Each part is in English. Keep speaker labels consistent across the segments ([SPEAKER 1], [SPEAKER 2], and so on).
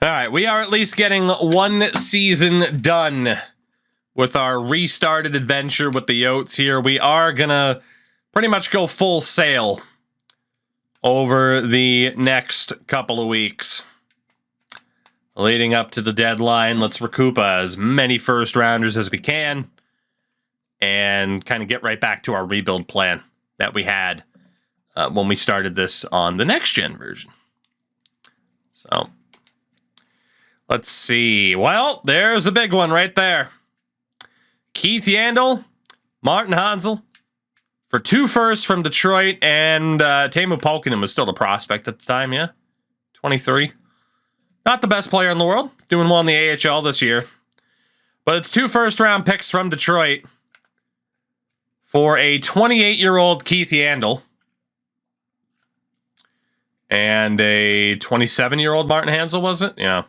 [SPEAKER 1] All right, we are at least getting one season done with our restarted adventure with the Yotes here. We are going to pretty much go full sail over the next couple of weeks. Leading up to the deadline, let's recoup as many first-rounders as we can and kind of get right back to our rebuild plan that we had when we started this on the next-gen version. So, let's see. Well, there's a big one right there. Keith Yandel, Martin Hansel for 2 firsts from Detroit, and Teemu Pukkanen was still the prospect at the time, yeah? 23. Not the best player in the world, doing well in the AHL this year. But it's 2 first-round picks from Detroit for a 28-year-old Keith Yandel and a 27-year-old Martin Hansel, was it? Yeah.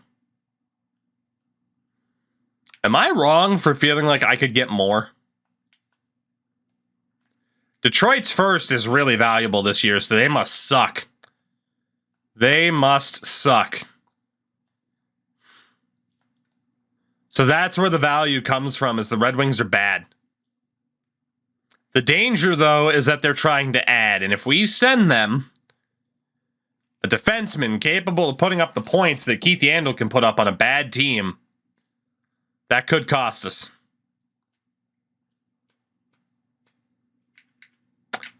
[SPEAKER 1] Am I wrong for feeling like I could get more? Detroit's first is really valuable this year, so they must suck. They must suck. So that's where the value comes from, is the Red Wings are bad. The danger, though, is that they're trying to add, and if we send them a defenseman capable of putting up the points that Keith Yandel can put up on a bad team, that could cost us.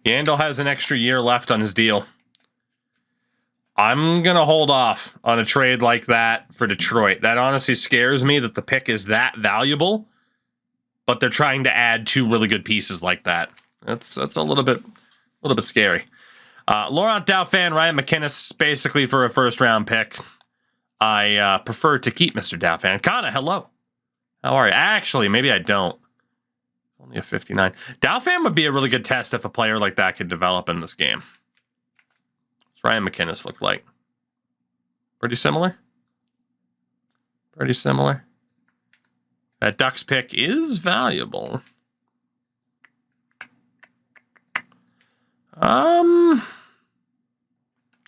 [SPEAKER 1] Yandel has an extra year left on his deal. I'm going to hold off on a trade like that for Detroit. That honestly scares me that the pick is that valuable, but they're trying to add 2 really good pieces like that. That's a little bit scary. Laurent Dauphin, Ryan McInnes, basically for a first-round pick. I prefer to keep Mr. Dauphin. Kana, hello. How are you? Actually, maybe I don't. Only a 59. Dauphin would be a really good test if a player like that could develop in this game. What's Ryan McInnes look like? Pretty similar? Pretty similar. That Ducks pick is valuable. I'm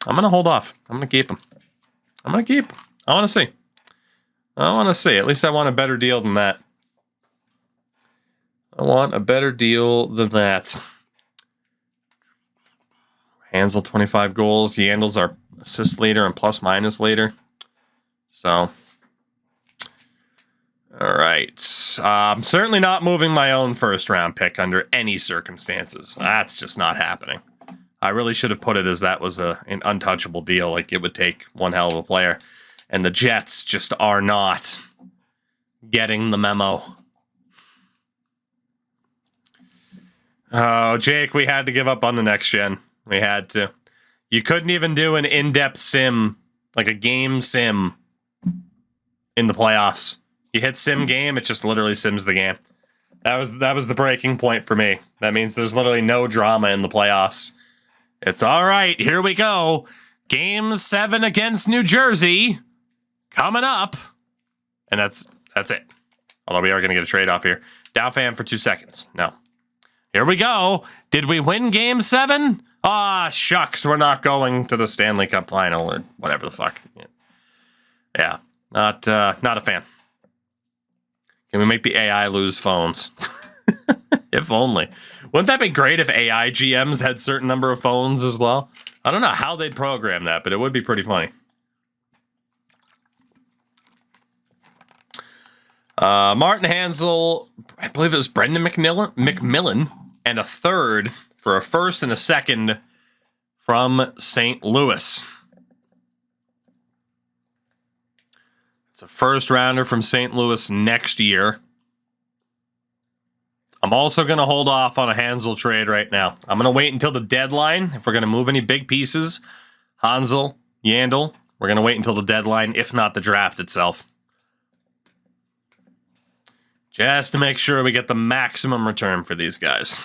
[SPEAKER 1] going to hold off. I'm going to keep him. I want to see. At least I want a better deal than that. Hansel, 25 goals. Yandel's our assist leader and plus-minus leader. So, all right. I'm certainly not moving my own first-round pick under any circumstances. That's just not happening. I really should have put it as that was an untouchable deal. Like, it would take one hell of a player. And the Jets just are not getting the memo. Oh, Jake, we had to give up on the next gen. We had to. You couldn't even do an in-depth sim, like a game sim, in the playoffs. You hit sim game, it just literally sims the game. That was the breaking point for me. That means there's literally no drama in the playoffs. It's all right, here we go. Game 7 against New Jersey. Coming up. And that's it. Although we are going to get a trade off here. Dauphin for 2 seconds. No. Here we go. Did we win Game 7? Ah, shucks. We're not going to the Stanley Cup final or whatever the fuck. Yeah. Not a fan. Can we make the AI lose phones? If only. Wouldn't that be great if AI GMs had certain number of phones as well? I don't know how they'd program that, but it would be pretty funny. Martin Hansel, I believe it was Brendan McMillan, and a 3rd for a 1st and a 2nd from St. Louis. It's a 1st rounder from St. Louis next year. I'm also going to hold off on a Hansel trade right now. I'm going to wait until the deadline. If we're going to move any big pieces, Hansel, Yandel, we're going to wait until the deadline, if not the draft itself. Just to make sure we get the maximum return for these guys.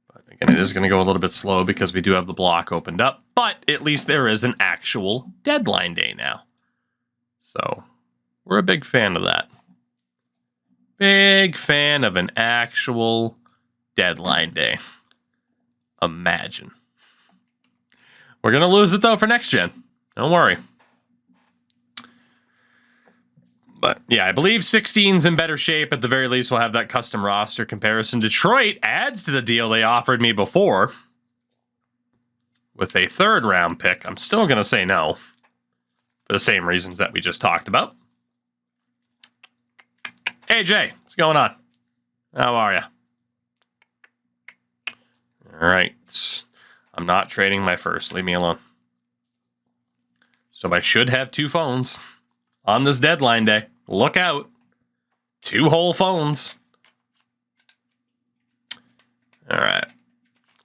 [SPEAKER 1] But again, it is going to go a little bit slow because we do have the block opened up. But at least there is an actual deadline day now. So we're a big fan of that. Big fan of an actual deadline day. Imagine. We're going to lose it, though, for next gen. Don't worry. But yeah, I believe 16's in better shape. At the very least, we'll have that custom roster comparison. Detroit adds to the deal they offered me before with a 3rd round pick. I'm still going to say no for the same reasons that we just talked about. Hey, Jay, what's going on? How are you? All right. I'm not trading my first. Leave me alone. So I should have 2 phones on this deadline day. Look out. 2 whole phones. All right.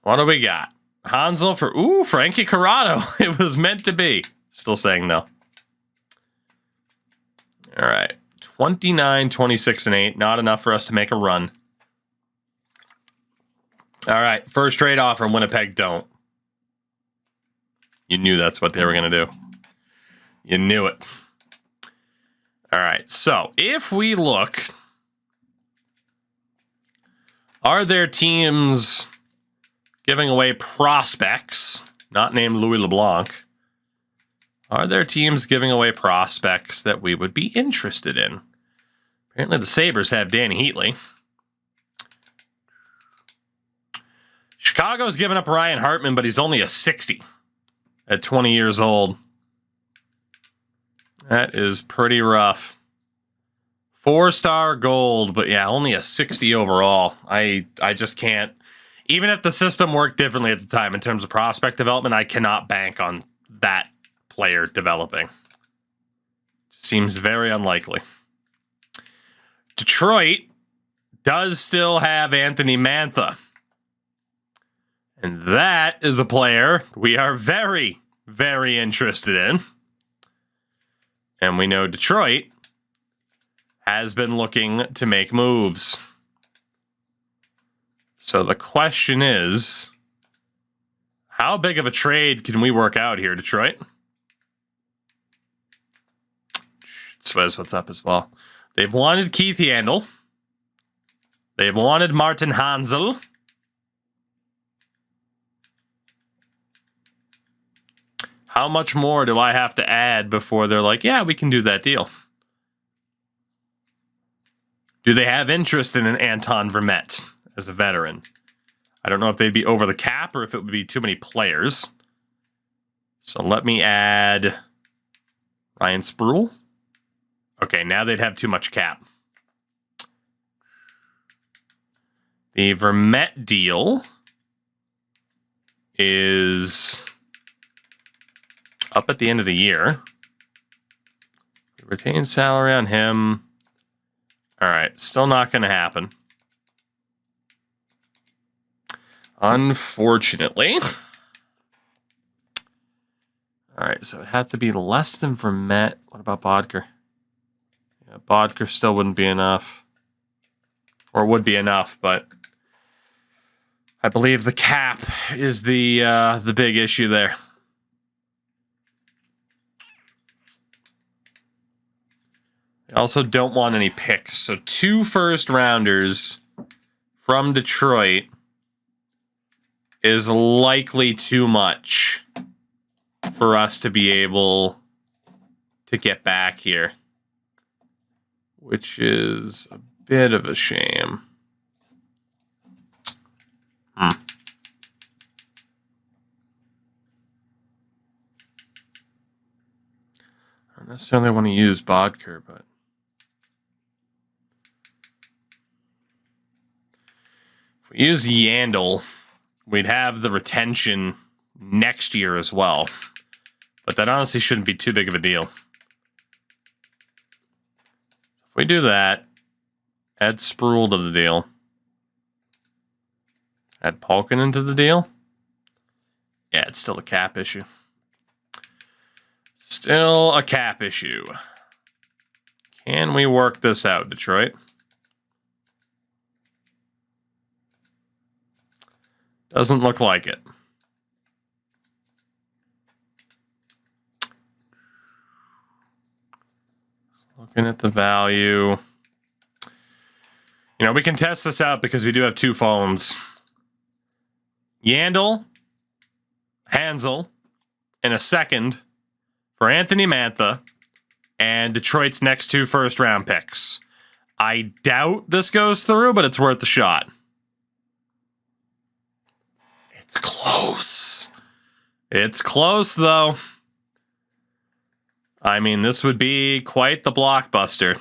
[SPEAKER 1] What do we got? Hansel for, Frankie Corrado. It was meant to be. Still saying no. All right. 29, 26, and 8. Not enough for us to make a run. All right. First trade offer, Winnipeg don't. You knew that's what they were going to do. You knew it. All right, so if we look, are there teams giving away prospects, not named Louis LeBlanc? Are there teams giving away prospects that we would be interested in? Apparently the Sabres have Danny Heatley. Chicago's giving up Ryan Hartman, but he's only a 60 at 20 years old. That is pretty rough. 4-star gold, but yeah, only a 60 overall. I just can't. Even if the system worked differently at the time in terms of prospect development, I cannot bank on that player developing. Seems very unlikely. Detroit does still have Anthony Mantha. And that is a player we are very, very interested in. And we know Detroit has been looking to make moves. So the question is, how big of a trade can we work out here, Detroit? Swez, what's up as well? They've wanted Keith Yandel. They've wanted Martin Hansel. How much more do I have to add before they're like, yeah, we can do that deal? Do they have interest in an Anton Vermette as a veteran? I don't know if they'd be over the cap or if it would be too many players. So let me add Ryan Sproul. Okay, now they'd have too much cap. The Vermette deal is up at the end of the year. Retained salary on him. All right, still not going to happen. Unfortunately. All right, so it had to be less than Vermette. What about Bodker? Yeah, Bodker still wouldn't be enough. Or would be enough, but I believe the cap is the big issue there. I also don't want any picks. So 2 first-rounders from Detroit is likely too much for us to be able to get back here, which is a bit of a shame. I don't necessarily want to use Bodker, but if we use Yandel, we'd have the retention next year as well. But that honestly shouldn't be too big of a deal. If we do that, add Sproul to the deal. Add Palkin into the deal. Yeah, it's still a cap issue. Still a cap issue. Can we work this out, Detroit? Doesn't look like it. Looking at the value. You know, we can test this out because we do have 2 phones. Yandel, Hansel, and a second for Anthony Mantha, and Detroit's next 2 first-round picks. I doubt this goes through, but it's worth a shot. It's close. It's close, though. I mean, this would be quite the blockbuster.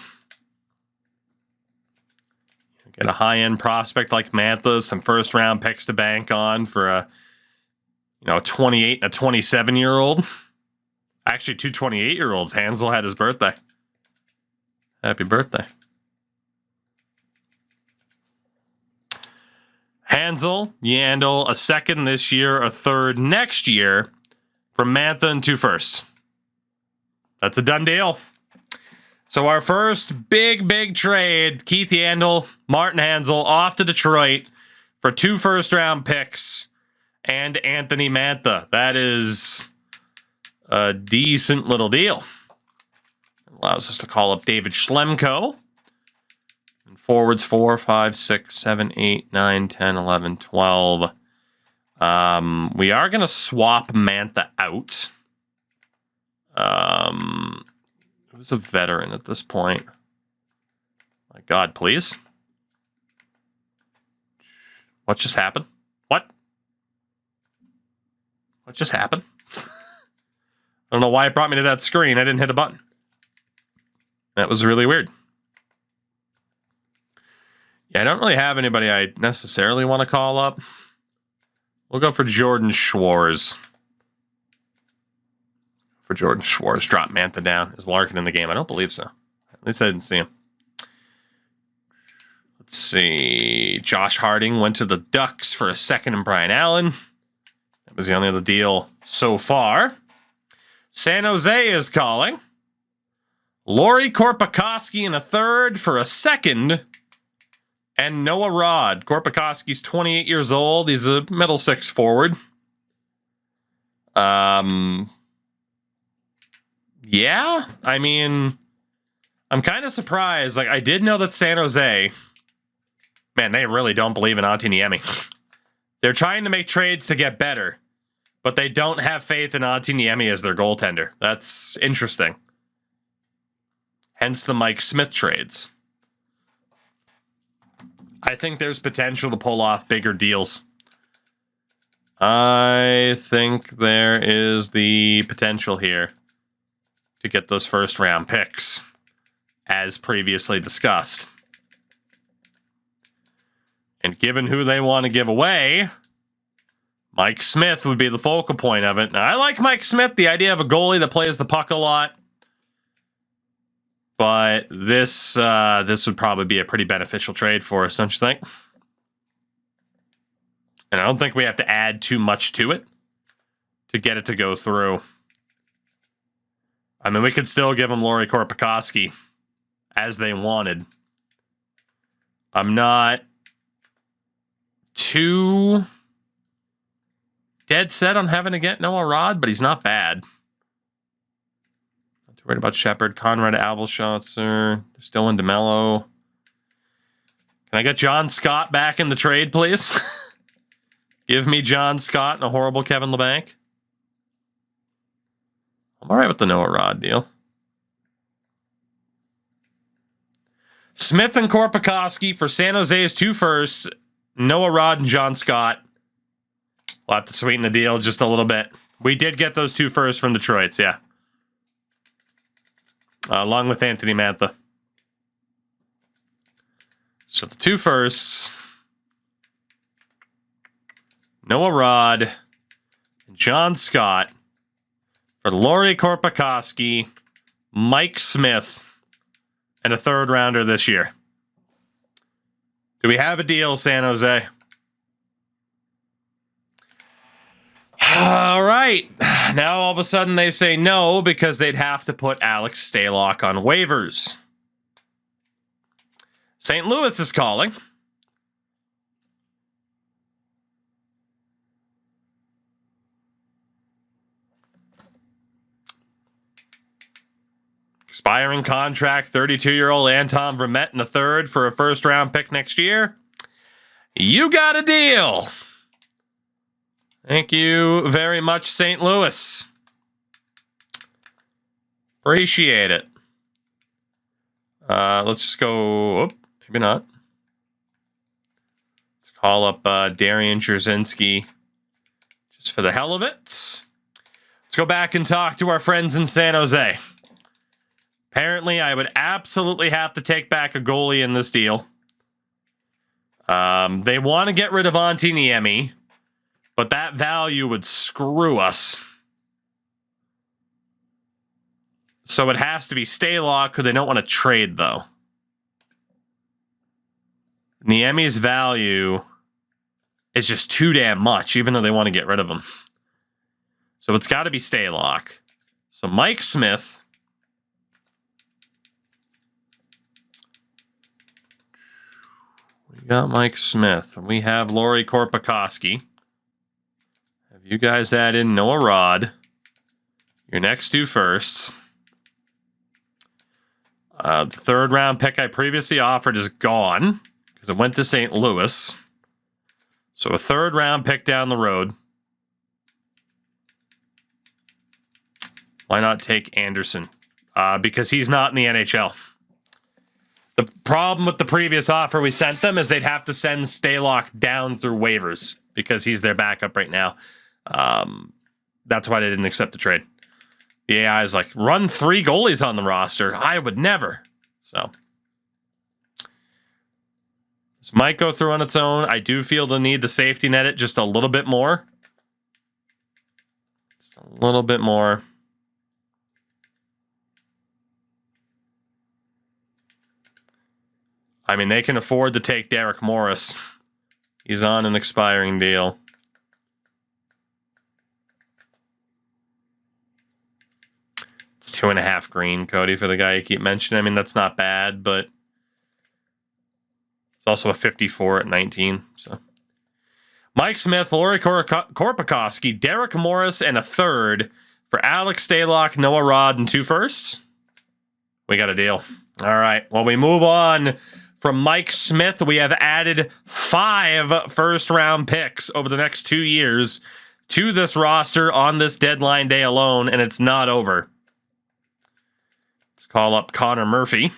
[SPEAKER 1] Get a high-end prospect like Mantha, some first-round picks to bank on for a 28 and a 27-year-old. Actually, 2 28-year-olds. Hansel had his birthday. Happy birthday. Hansel, Yandel, a second this year, a third next year from Mantha and 2 firsts. That's a done deal. So our first big trade, Keith Yandel, Martin Hansel, off to Detroit for 2 first-round picks and Anthony Mantha. That is a decent little deal. Allows us to call up David Schlemko. And forwards 4, 5, 6, 7, 8, 9, 10, 11, 12. We are going to swap Mantha out. Who's a veteran at this point? My God, please. What just happened? What just happened? I don't know why it brought me to that screen. I didn't hit a button. That was really weird. Yeah, I don't really have anybody I necessarily want to call up. We'll go for Jordan Schwartz. Drop Mantha down. Is Larkin in the game? I don't believe so. At least I didn't see him. Let's see. Josh Harding went to the Ducks for a second and Brian Allen. That was the only other deal so far. San Jose is calling. Lori Korpikoski in a third for a second. And Noah Rod. Korpikoski's 28 years old. He's a middle 6 forward. Yeah, I mean, I'm kind of surprised. Like, I did know that San Jose, man, they really don't believe in Antiniemi. They're trying to make trades to get better, but they don't have faith in Antiniemi as their goaltender. That's interesting. Hence the Mike Smith trades. I think there's potential to pull off bigger deals. I think there is the potential here to get those first-round picks, as previously discussed. And given who they want to give away, Mike Smith would be the focal point of it. Now, I like Mike Smith, the idea of a goalie that plays the puck a lot. But this would probably be a pretty beneficial trade for us, don't you think? And I don't think we have to add too much to it to get it to go through. I mean, we could still give them Lori Korpikoski as they wanted. I'm not too dead set on having to get Noah Rod, but he's not bad. Not too worried about Shepard, Conrad Abelschatzer. They're still in DeMello. Can I get John Scott back in the trade, please? Give me John Scott and a horrible Kevin LeBanc. I'm all right with the Noah Rod deal. Smith and Korpikoski for San Jose's 2 firsts. Noah Rod and John Scott. We'll have to sweeten the deal just a little bit. We did get those 2 firsts from Detroit's, yeah. Along with Anthony Mantha. So the 2 firsts. Noah Rod and John Scott. For Lori Korpikoski, Mike Smith, and a 3rd rounder this year. Do we have a deal, San Jose? All right. Now all of a sudden they say no because they'd have to put Alex Stalock on waivers. St. Louis is calling. Expiring contract, 32-year-old Anton Vermette in a 3rd for a 1st-round pick next year. You got a deal. Thank you very much, St. Louis. Appreciate it. Let's just go. Oh, maybe not. Let's call up Darian Jarzynski just for the hell of it. Let's go back and talk to our friends in San Jose. Apparently, I would absolutely have to take back a goalie in this deal. They want to get rid of Antti Niemi, but that value would screw us. So it has to be Stalock, because they don't want to trade, though. Niemi's value is just too damn much, even though they want to get rid of him. So it's got to be Stalock. So Mike Smith. We got Mike Smith. And we have Lauri Korpikoski. Have you guys add in Noah Rod. Your next two firsts. The third round pick I previously offered is gone because it went to St. Louis. So a third round pick down the road. Why not take Anderson? Because he's not in the NHL. The problem with the previous offer we sent them is they'd have to send Stalock down through waivers because he's their backup right now. That's why they didn't accept the trade. The AI is like, run 3 goalies on the roster. I would never. So this might go through on its own. I do feel the need to safety net it just a little bit more. Just a little bit more. I mean, they can afford to take Derek Morris. He's on an expiring deal. It's 2.5 green, Cody, for the guy you keep mentioning. I mean, that's not bad, but it's also a 54 at 19. So Mike Smith, Lauri Korpikoski, Derek Morris, and a third for Alex Stalock, Noah Rod, and 2 firsts. We got a deal. All right. Well, we move on from Mike Smith. We have added 5 first-round picks over the next 2 years to this roster on this deadline day alone, and it's not over. Let's call up Connor Murphy.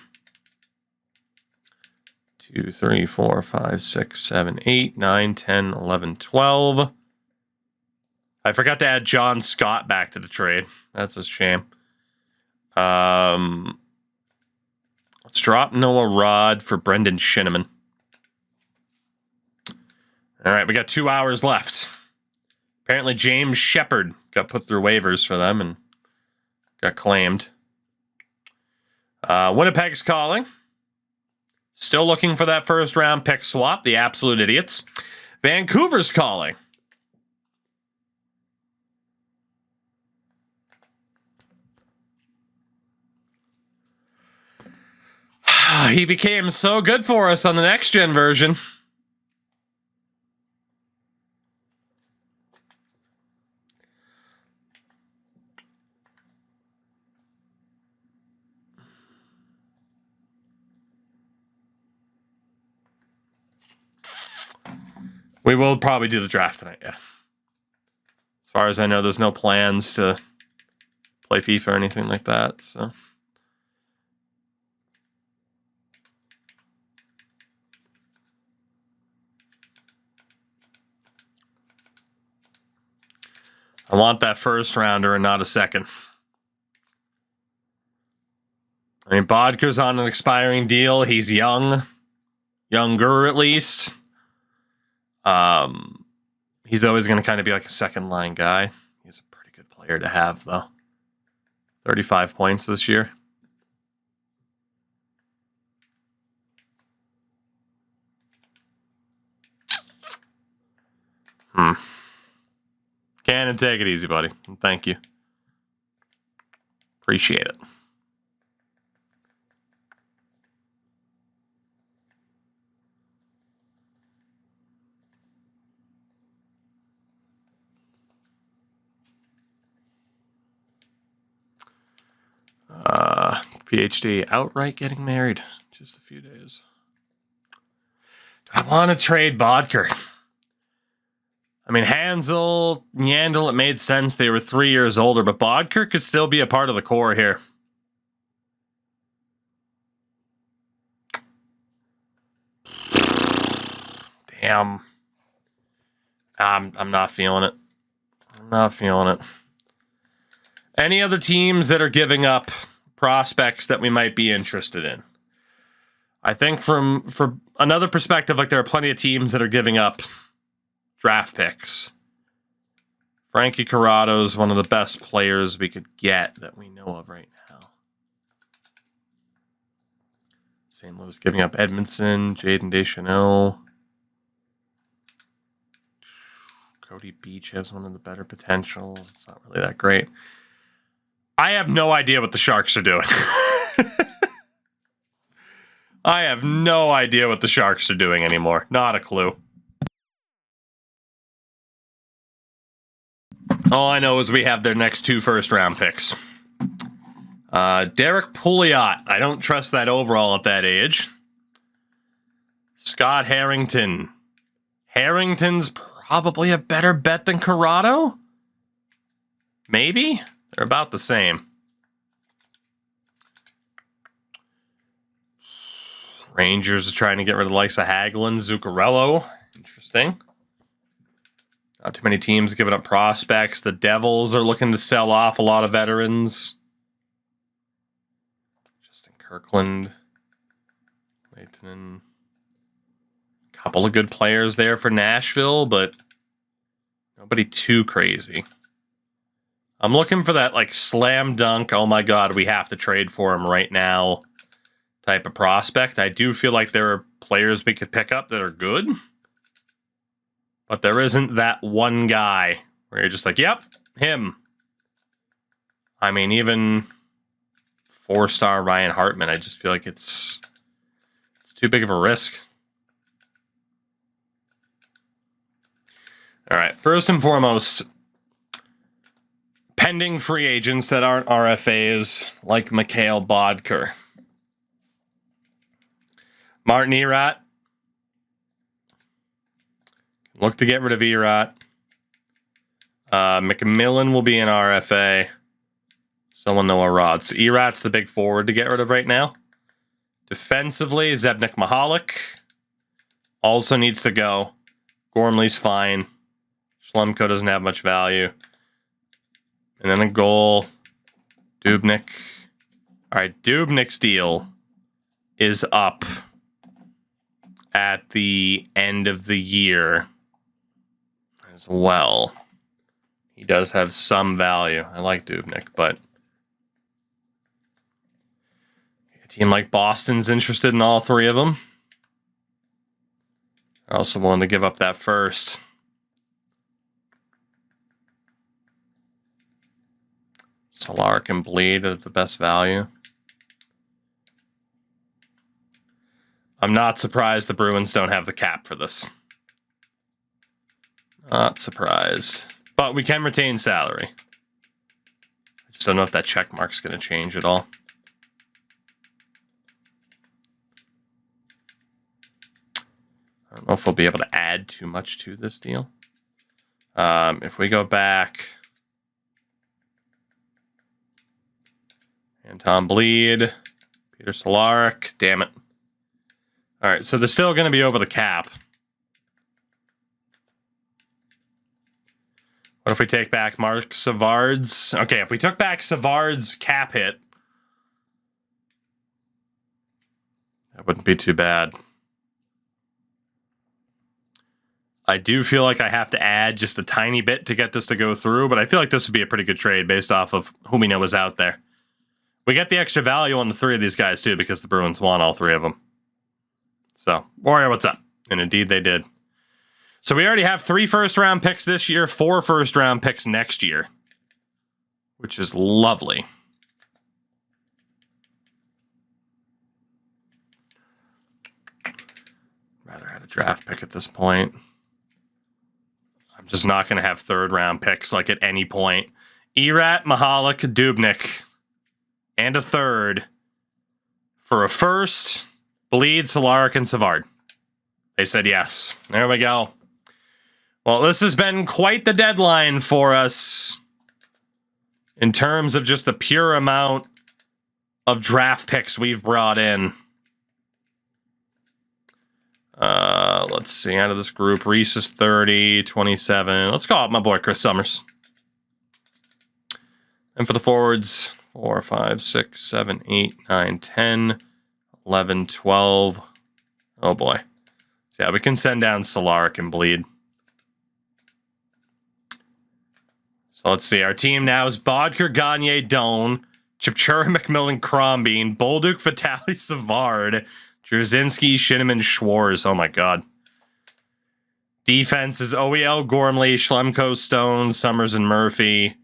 [SPEAKER 1] 2, 3, 4, 5, 6, 7, 8, 9, 10, 11, 12. I forgot to add John Scott back to the trade. That's a shame. Let's drop Noah Rod for Brendan Shinneman. All right, we got 2 hours left. Apparently James Shepard got put through waivers for them and got claimed. Winnipeg's calling. Still looking for that first round pick swap, the absolute idiots. Vancouver's calling. He became so good for us on the next gen version. We will probably do the draft tonight, yeah. As far as I know, there's no plans to play FIFA or anything like that, so. I want that first rounder and not a second. I mean, Bodker's on an expiring deal. He's young. Younger, at least. He's always going to kind of be like a second line guy. He's a pretty good player to have, though. 35 points this year. Cannon, take it easy, buddy. Thank you. Appreciate it. PhD outright getting married. Just a few days. Do I want to trade Bodker? I mean, Hansel, Yandel, it made sense. They were 3 years older, but Bodker could still be a part of the core here. Damn. I'm not feeling it. I'm not feeling it. Any other teams that are giving up prospects that we might be interested in? I think from another perspective, like there are plenty of teams that are giving up draft picks. Frankie Corrado is one of the best players we could get that we know of right now. St. Louis giving up Edmondson, Jaden Deschanel. Cody Beach has one of the better potentials. It's not really that great. I have no idea what the Sharks are doing. I have no idea what the Sharks are doing anymore. Not a clue. All I know is we have their next 2 first-round picks. Derek Pouliot. I don't trust that overall at that age. Scott Harrington. Harrington's probably a better bet than Corrado? Maybe? They're about the same. Rangers are trying to get rid of the likes of Hagelin, Zuccarello. Interesting. Not too many teams giving up prospects. The Devils are looking to sell off a lot of veterans. Justin Kirkland. Leighton. Couple of good players there for Nashville, but nobody too crazy. I'm looking for that like slam dunk, oh my god, we have to trade for him right now type of prospect. I do feel like there are players we could pick up that are good. But there isn't that one guy where you're just like, yep, him. I mean, even 4-star Ryan Hartman, I just feel like it's too big of a risk. All right, first and foremost, pending free agents that aren't RFAs, like Mikhail Bodker. Martin Erat. Look to get rid of Erat. McMillan will be an RFA. Someone know a rod. So Erat's the big forward to get rid of right now. Defensively, Zebnik Mahalik also needs to go. Gormley's fine. Schlumko doesn't have much value. And then a goal. Dubnyk. All right, Dubnyk's deal is up at the end of the year as well. He does have some value. I like Dubnyk, but a team like Boston's interested in all 3 of them. They're also willing to give up that first. Solaric and Bleed are the best value. I'm not surprised the Bruins don't have the cap for this. Not surprised. But we can retain salary. I just don't know if that check mark's going to change at all. I don't know if we'll be able to add too much to this deal. If we go back... Anton Bleed, Peter Solaric, damn it. All right, so they're still going to be over the cap. What if we take back Mark Savard's? Okay, if we took back Savard's cap hit, that wouldn't be too bad. I do feel like I have to add just a tiny bit to get this to go through, but I feel like this would be a pretty good trade based off of who we know is out there. We get the extra value on the 3 of these guys, too, because the Bruins want all 3 of them. So, Warrior, what's up? And indeed, they did. So we already have 3 first-round picks this year, 4 first-round picks next year, which is lovely. Rather had a draft pick at this point. I'm just not going to have 3rd-round picks, like, at any point. Erat, Mahalik, Dubnyk. And a 3rd for a 1st, Bleed, Solaric, and Savard. They said yes. There we go. Well, this has been quite the deadline for us in terms of just the pure amount of draft picks we've brought in. Let's see. Out of this group, Reese is 30, 27. Let's call up my boy Chris Summers. And for the forwards, 4, 5, 6, 7, 8, 9, 10, 11, 12. Oh boy. So yeah, we can send down Solaric and Bleed. So let's see. Our team now is Bodker, Gagne, Doan, Chipchura, McMillan, Crombine, Bolduc, Vitali, Savard, Drzinski, Shinneman, Schwarz. Oh my god. Defense is OEL, Gormley, Schlemko, Stone, Summers, and Murphy.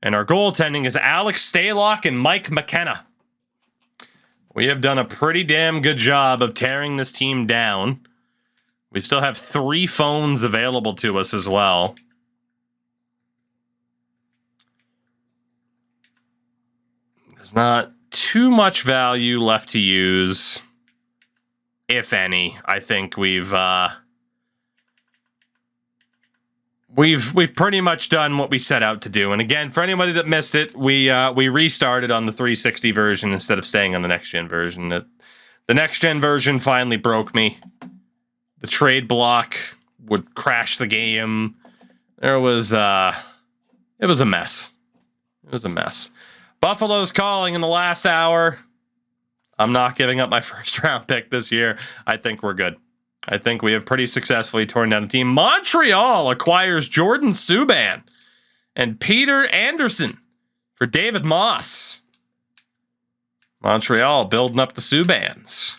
[SPEAKER 1] And our goaltending is Alex Stalock and Mike McKenna. We have done a pretty damn good job of tearing this team down. We still have 3 phones available to us as well. There's not too much value left to use, if any. I think we've pretty much done what we set out to do. And again, for anybody that missed it, we restarted on the 360 version instead of staying on the next gen version. The next gen version finally broke me. The trade block would crash the game. There was it was a mess. It was a mess. Buffalo's calling in the last hour. I'm not giving up my first round pick this year. I think we're good. I think we have pretty successfully torn down the team. Montreal acquires Jordan Subban and Peter Anderson for David Moss. Montreal building up the Subans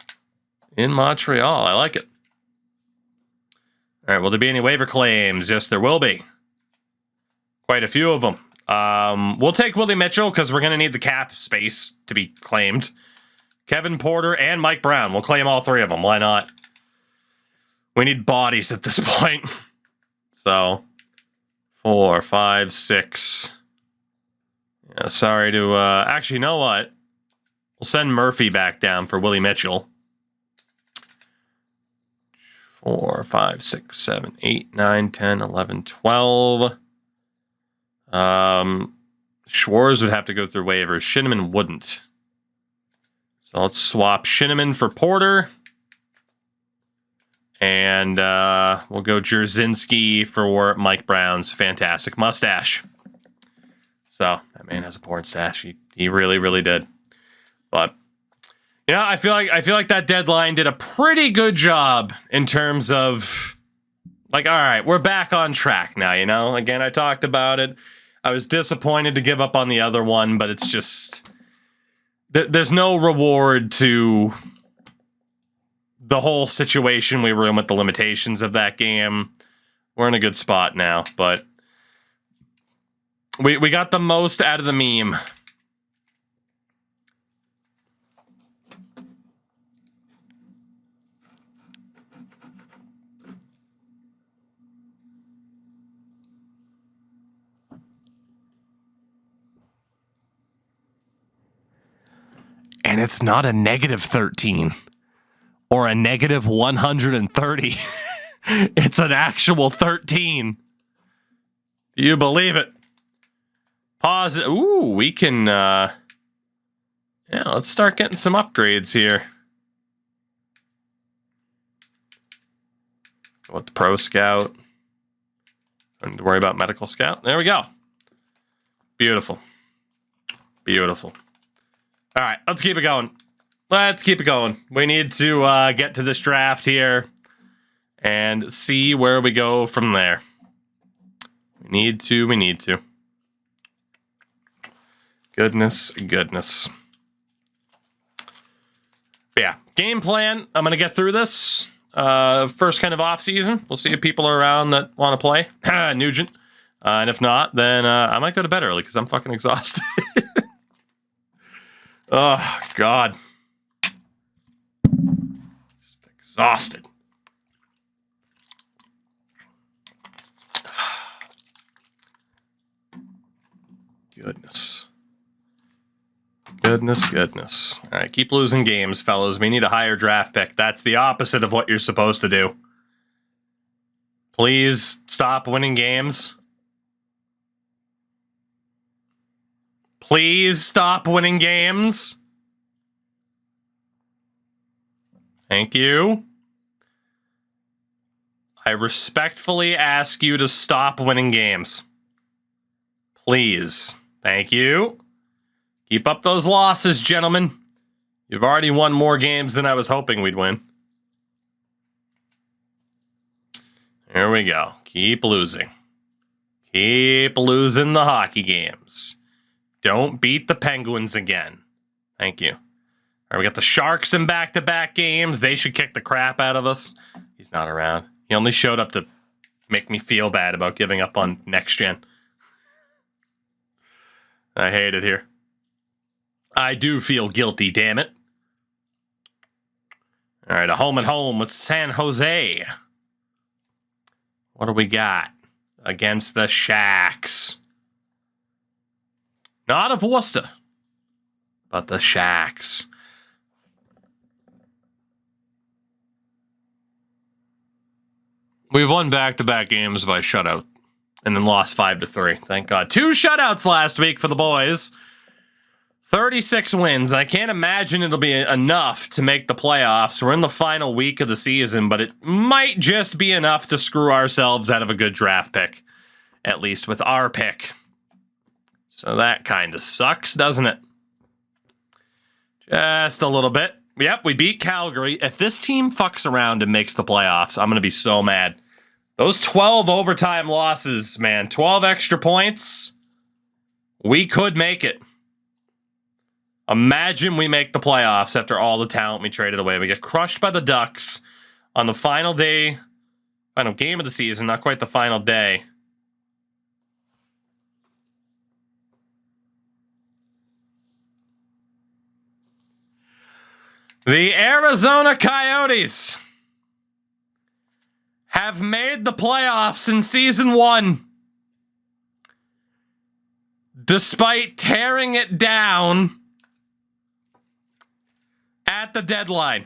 [SPEAKER 1] in Montreal. I like it. All right, will there be any waiver claims? Yes, there will be. Quite a few of them. We'll take Willie Mitchell because we're going to need the cap space to be claimed. Kevin Porter and Mike Brown. We'll claim all 3 of them. Why not? We need bodies at this point. So, 4, 5, 6. Yeah, sorry to... actually, you know what? We'll send Murphy back down for Willie Mitchell. 4, 5, 6, 7, 8, 9, 10, 11, 12. Schwarz would have to go through waivers. Shinneman wouldn't. So let's swap Shinneman for Porter. And we'll go Drzinski for Mike Brown's fantastic mustache. So that man has a porn stash. He really, really did. But yeah, I feel like that deadline did a pretty good job in terms of like, all right, we're back on track now, you know? Again, I talked about it. I was disappointed to give up on the other one, but it's just there's no reward to the whole situation we were in with the limitations of that game. We're in a good spot now, but we got the most out of the meme. And it's not a negative 13 or a negative 130. It's an actual 13. Do you believe it? Positive. Ooh, we can, yeah, let's start getting some upgrades here. Go with the Pro Scout. Don't need to worry about Medical Scout. There we go. Beautiful. Beautiful. All right, let's keep it going. Let's keep it going. We need to get to this draft here and see where we go from there. We need to. Goodness. But yeah, game plan. I'm going to get through this. First kind of off season. We'll see if people are around that want to play. Nugent. And if not, then I might go to bed early because I'm fucking exhausted. Oh, God. Just exhausted. Goodness. All right, keep losing games, fellas. We need a higher draft pick. That's the opposite of what you're supposed to do. Please stop winning games. Please stop winning games. Thank you. I respectfully ask you to stop winning games. Please. Thank you. Keep up those losses, gentlemen. You've already won more games than I was hoping we'd win. Here we go. Keep losing. Keep losing the hockey games. Don't beat the Penguins again. Thank you. All right, we got the Sharks in back-to-back games. They should kick the crap out of us. He's not around. He only showed up to make me feel bad about giving up on next gen. I hate it here. I do feel guilty, damn it. All right, a home and home with San Jose. What do we got against the Shacks? Not of Worcester, but the Shacks. We've won back-to-back games by shutout and then lost 5-3. Thank God. 2 shutouts last week for the boys. 36 wins. I can't imagine it'll be enough to make the playoffs. We're in the final week of the season, but it might just be enough to screw ourselves out of a good draft pick. At least with our pick. So that kind of sucks, doesn't it? Just a little bit. Yep, we beat Calgary. If this team fucks around and makes the playoffs, I'm going to be so mad. Those 12 overtime losses, man. 12 extra points. We could make it. Imagine we make the playoffs after all the talent we traded away. We get crushed by the Ducks on the final day, final game of the season, not quite the final day. The Arizona Coyotes have made the playoffs in Season 1. Despite tearing it down at the deadline.